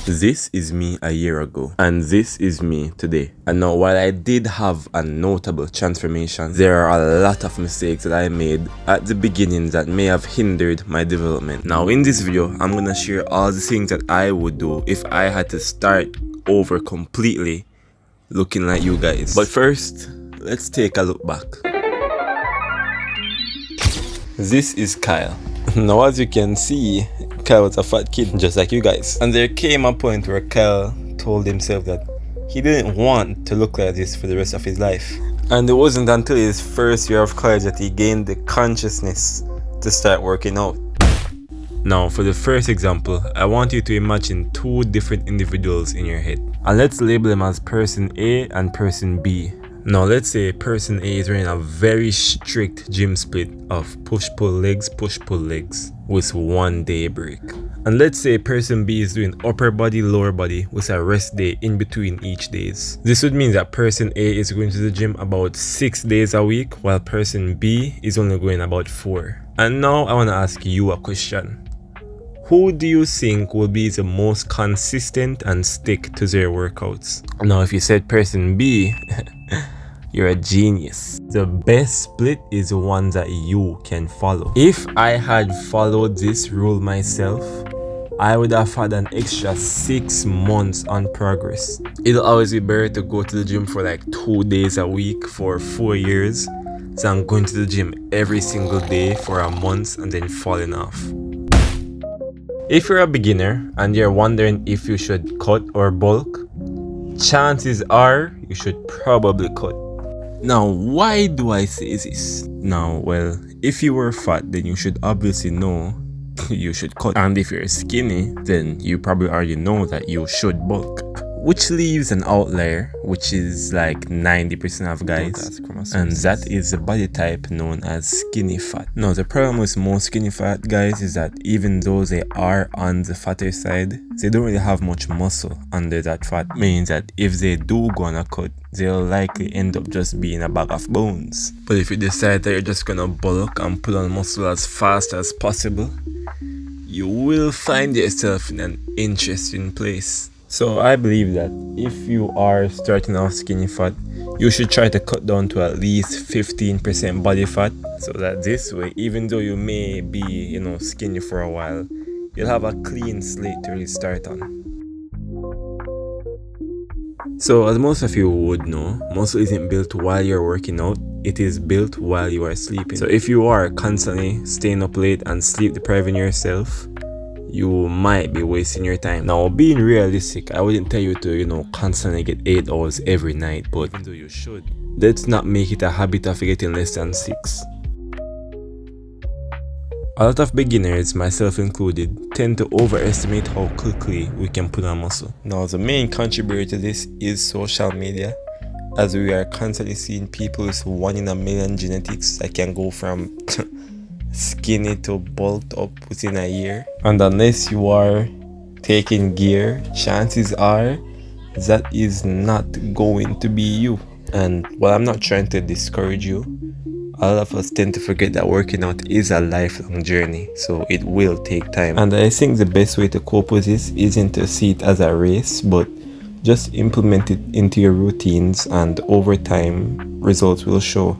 This is me a year ago, and this is me today. And now, while I did have a notable transformation, there are a lot of mistakes that I made at the beginning that may have hindered my development. Now, in this video, I'm gonna share all the things that I would do if I had to start over completely looking like you guys. But first, let's take a look back. This is Kyle. Now, as you can see, Kyle was a fat kid just like you guys. And there came a point where Kyle told himself that he didn't want to look like this for the rest of his life. And it wasn't until his first year of college that he gained the consciousness to start working out. Now, for the first example, I want you to imagine two different individuals in your head. And let's label them as person A and person B. Now, let's say person A is running a very strict gym split of push-pull legs with 1 day break. And let's say person B is doing upper body, lower body with a rest day in between each days. This would mean that person A is going to the gym about 6 days a week, while person B is only going about 4. And now I want to ask you a question. Who do you think will be the most consistent and stick to their workouts? Now, if you said person B, you're a genius. The best split is the one that you can follow. If I had followed this rule myself, I would have had an extra 6 months on progress. It'll always be better to go to the gym for like 2 days a week for 4 years than going to the gym every single day for a month and then falling off. If you're a beginner and you're wondering if you should cut or bulk, chances are you should probably cut. Now, why do I say this? Now, well, if you were fat, then you should obviously know you should cut. And if you're skinny, then you probably already know that you should bulk. Which leaves an outlier, which is like 90% of guys, and that is the body type known as skinny fat. Now, the problem with most skinny fat guys is that even though they are on the fatter side, they don't really have much muscle under that fat. Means that if they do go on a cut, they'll likely end up just being a bag of bones. But if you decide that you're just gonna bulk and put on muscle as fast as possible, you will find yourself in an interesting place. So I believe that if you are starting off skinny fat, you should try to cut down to at least 15% body fat, so that this way, even though you may be, skinny for a while, you'll have a clean slate to really start on. So as most of you would know, muscle isn't built while you're working out, it is built while you are sleeping. So if you are constantly staying up late and sleep depriving yourself, you might be wasting your time. Now, being realistic, I wouldn't tell you to, constantly get 8 hours every night, but even though you should, let's not make it a habit of getting less than 6. A lot of beginners, myself included, tend to overestimate how quickly we can put on muscle. Now, the main contributor to this is social media, as we are constantly seeing people with 1 in a million genetics that can go from skinny to bulked up within a year. And unless you are taking gear, chances are that is not going to be you. And while I'm not trying to discourage you, a lot of us tend to forget that working out is a lifelong journey, so it will take time. And I think the best way to cope with this isn't to see it as a race, but just implement it into your routines, and over time results will show.